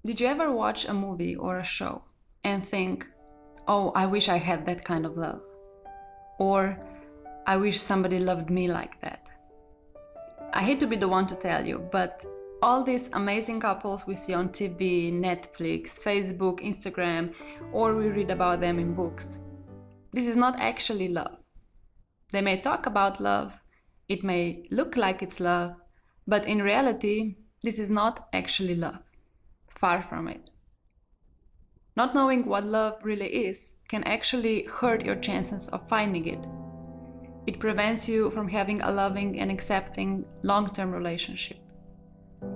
Did you ever watch a movie or a show and think, oh, I wish I had that kind of love? Or, I wish somebody loved me like that? I hate to be the one to tell you, but all these amazing couples we see on TV, Netflix, Facebook, Instagram, or we read about them in books, this is not actually love. They may talk about love, it may look like it's love, but in reality, this is not actually love. Far from it. Not knowing what love really is can actually hurt your chances of finding it. It prevents you from having a loving and accepting long-term relationship.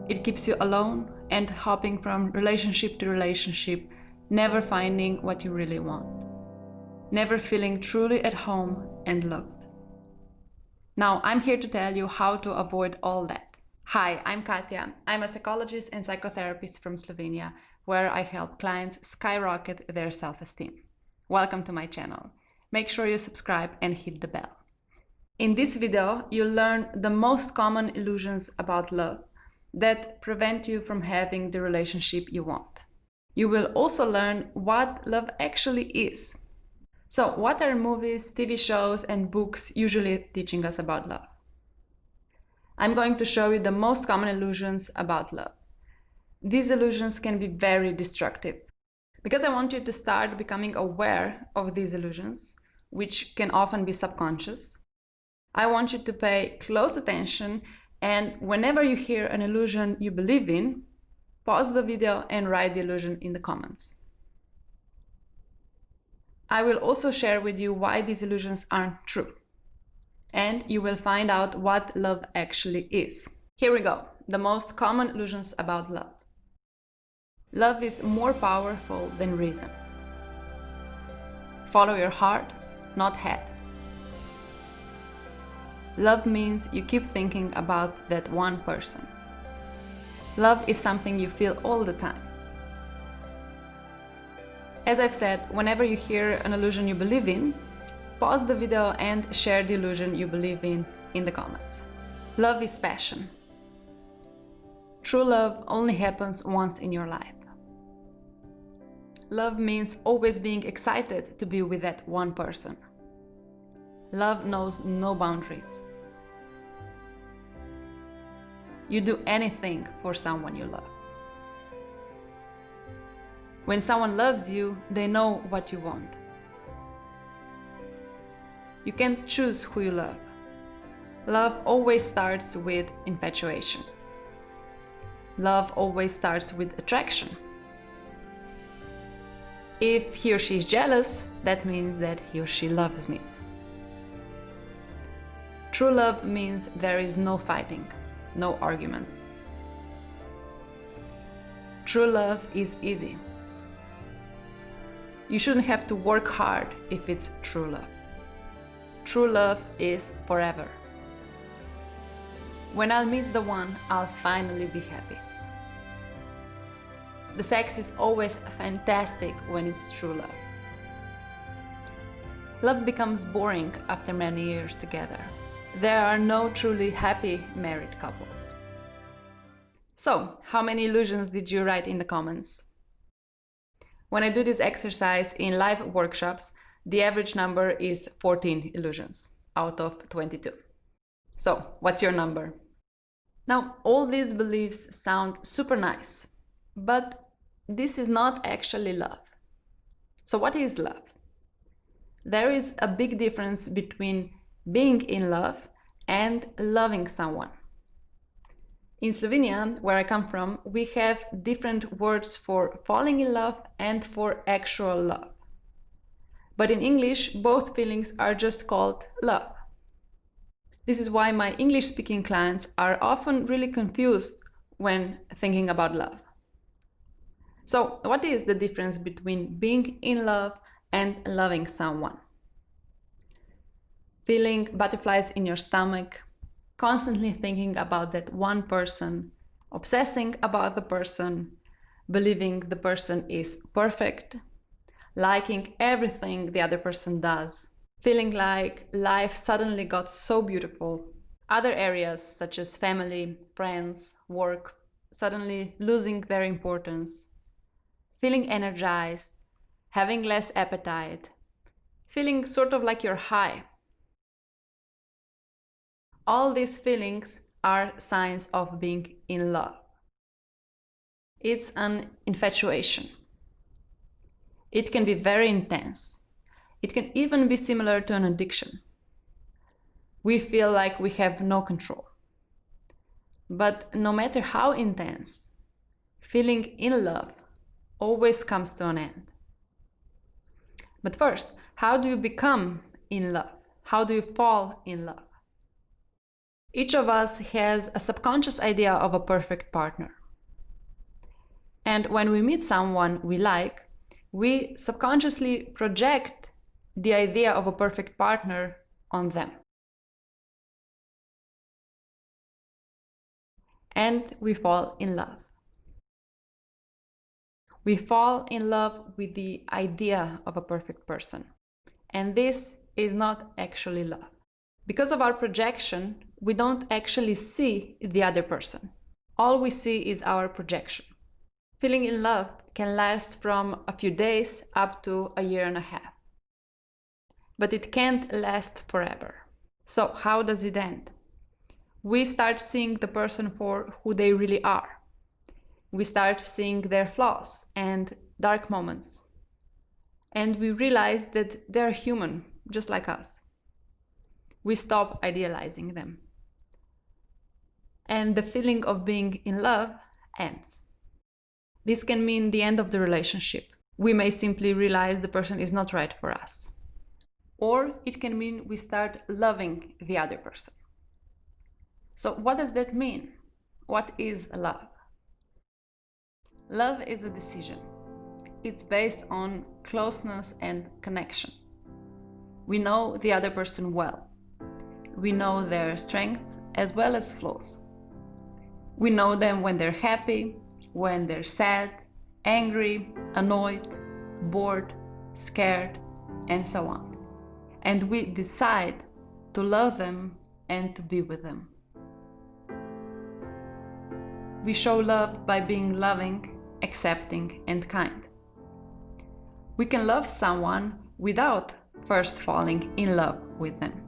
It keeps you alone and hopping from relationship to relationship, never finding what you really want. Never feeling truly at home and loved. Now, I'm here to tell you how to avoid all that. Hi, I'm Katja. I'm a psychologist and psychotherapist from Slovenia, where I help clients skyrocket their self-esteem. Welcome to my channel. Make sure you subscribe and hit the bell. In this video, you'll learn the most common illusions about love that prevent you from having the relationship you want. You will also learn what love actually is. So, what are movies, TV shows, and books usually teaching us about love? I'm going to show you the most common illusions about love. These illusions can be very destructive. Because I want you to start becoming aware of these illusions, which can often be subconscious, I want you to pay close attention, and whenever you hear an illusion you believe in, pause the video and write the illusion in the comments. I will also share with you why these illusions aren't true. And you will find out what love actually is. Here we go, the most common illusions about love. Love is more powerful than reason. Follow your heart, not head. Love means you keep thinking about that one person. Love is something you feel all the time. As I've said, whenever you hear an illusion you believe in, pause the video and share the illusion you believe in the comments. Love is passion. True love only happens once in your life. Love means always being excited to be with that one person. Love knows no boundaries. You do anything for someone you love. When someone loves you, they know what you want. You can't choose who you love. Love always starts with infatuation. Love always starts with attraction. If he or she is jealous, that means that he or she loves me. True love means there is no fighting, no arguments. True love is easy. You shouldn't have to work hard if it's true love. True love is forever. When I'll meet the one, I'll finally be happy. The sex is always fantastic when it's true love. Love becomes boring after many years together. There are no truly happy married couples. So, how many illusions did you write in the comments? When I do this exercise in live workshops, the average number is 14 illusions out of 22. So, what's your number? Now, all these beliefs sound super nice, but this is not actually love. So, what is love? There is a big difference between being in love and loving someone. In Slovenia, where I come from, we have different words for falling in love and for actual love. But in English, both feelings are just called love. This is why my English-speaking clients are often really confused when thinking about love. So, what is the difference between being in love and loving someone? Feeling butterflies in your stomach, constantly thinking about that one person, obsessing about the person, believing the person is perfect, liking everything the other person does, feeling like life suddenly got so beautiful. Other areas such as family, friends, work, suddenly losing their importance. feeling energized, having less appetite, feeling sort of like you're high. All these feelings are signs of being in love. It's an infatuation. It can be very intense. It can even be similar to an addiction. We feel like we have no control. But no matter how intense, feeling in love always comes to an end. But first, how do you become in love? How do you fall in love? Each of us has a subconscious idea of a perfect partner. And when we meet someone we like, we subconsciously project the idea of a perfect partner on them. And we fall in love. We fall in love with the idea of a perfect person. And this is not actually love. Because of our projection, we don't actually see the other person. All we see is our projection. Feeling in love can last from a few days up to a year and a half. But it can't last forever. So how does it end? We start seeing the person for who they really are. We start seeing their flaws and dark moments. And we realize that they're human, just like us. We stop idealizing them. And the feeling of being in love ends. This can mean the end of the relationship. We may simply realize the person is not right for us. Or it can mean we start loving the other person. So what does that mean? What is love? Love is a decision. It's based on closeness and connection. We know the other person well. We know their strengths as well as flaws. We know them when they're happy, when they're sad, angry, annoyed, bored, scared, and so on. And we decide to love them and to be with them. We show love by being loving, accepting, and kind. We can love someone without first falling in love with them.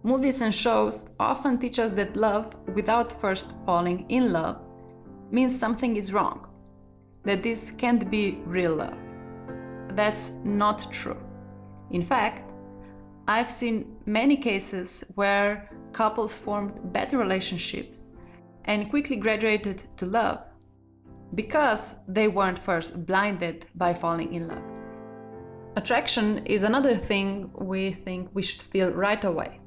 Movies and shows often teach us that love without first falling in love means something is wrong, that this can't be real love. That's not true. In fact, I've seen many cases where couples formed better relationships and quickly graduated to love because they weren't first blinded by falling in love. Attraction is another thing we think we should feel right away.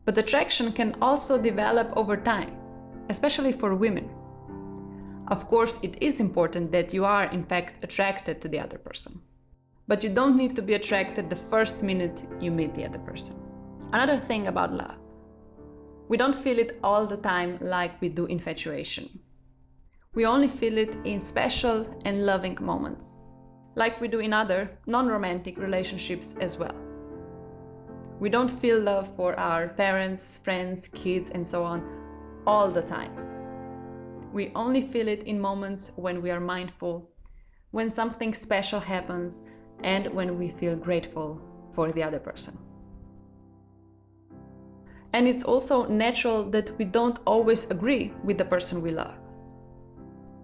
But attraction can also develop over time, especially for women. Of course, it is important that you are in fact attracted to the other person. But you don't need to be attracted the first minute you meet the other person. Another thing about love. We don't feel it all the time like we do infatuation. We only feel it in special and loving moments, like we do in other non-romantic relationships as well. We don't feel love for our parents, friends, kids, and so on all the time. We only feel it in moments when we are mindful, when something special happens, and when we feel grateful for the other person. And it's also natural that we don't always agree with the person we love.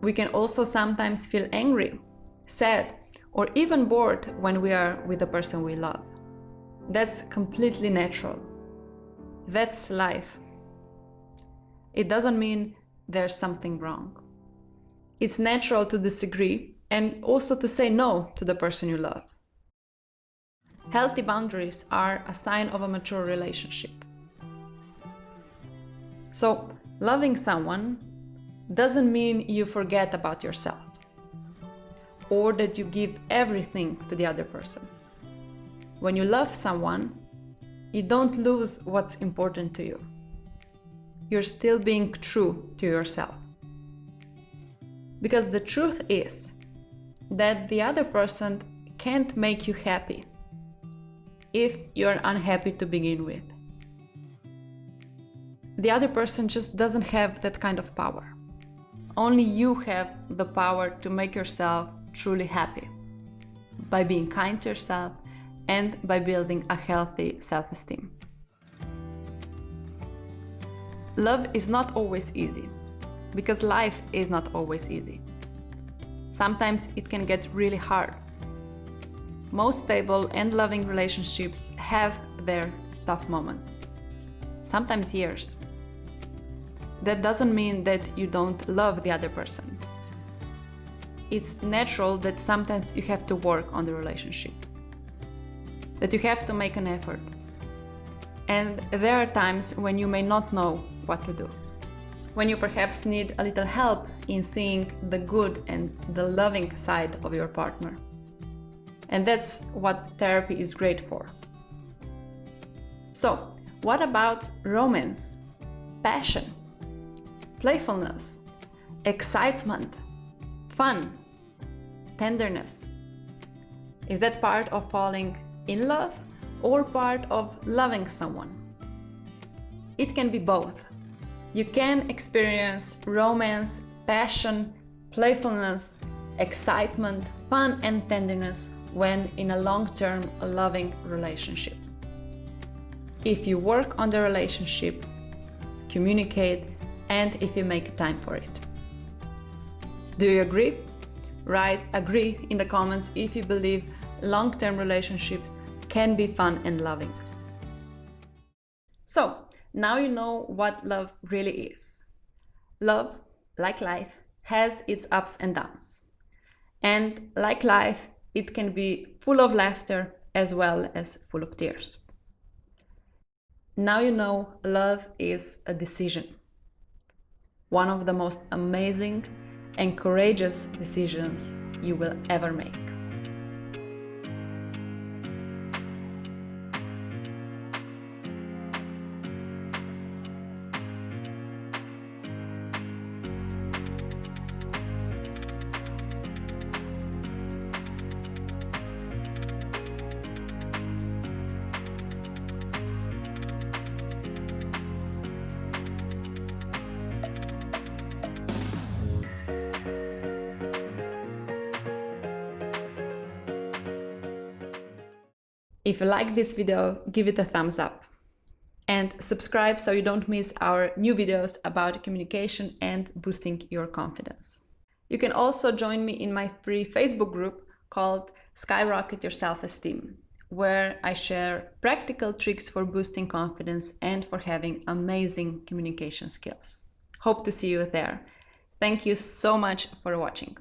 We can also sometimes feel angry, sad, or even bored when we are with the person we love. That's completely natural. That's life. It doesn't mean there's something wrong. It's natural to disagree and also to say no to the person you love. Healthy boundaries are a sign of a mature relationship. So, loving someone doesn't mean you forget about yourself or that you give everything to the other person. When you love someone, you don't lose what's important to you. You're still being true to yourself. Because the truth is that the other person can't make you happy if you're unhappy to begin with. The other person just doesn't have that kind of power. only you have the power to make yourself truly happy by being kind to yourself and by building a healthy self-esteem. Love is not always easy, because life is not always easy. Sometimes it can get really hard. Most stable and loving relationships have their tough moments, sometimes years. That doesn't mean that you don't love the other person. It's natural that sometimes you have to work on the relationship, that you have to make an effort. And there are times when you may not know what to do, when you perhaps need a little help in seeing the good and the loving side of your partner. And that's what therapy is great for. So, what about romance, passion, playfulness, excitement, fun, tenderness? Is that part of falling in love or part of loving someone? It can be both. You can experience romance, passion, playfulness, excitement, fun, and tenderness when in a long-term loving relationship. If you work on the relationship, communicate, and if you make time for it. Do you agree? Write agree in the comments if you believe long-term relationships can be fun and loving. So, now you know what love really is. Love, like life, has its ups and downs. And like life, it can be full of laughter as well as full of tears. Now you know love is a decision. One of the most amazing and courageous decisions you will ever make. If you like this video, give it a thumbs up and subscribe so you don't miss our new videos about communication and boosting your confidence. You can also join me in my free Facebook group called Skyrocket Your Self-Esteem, where I share practical tricks for boosting confidence and for having amazing communication skills. Hope to see you there. Thank you so much for watching.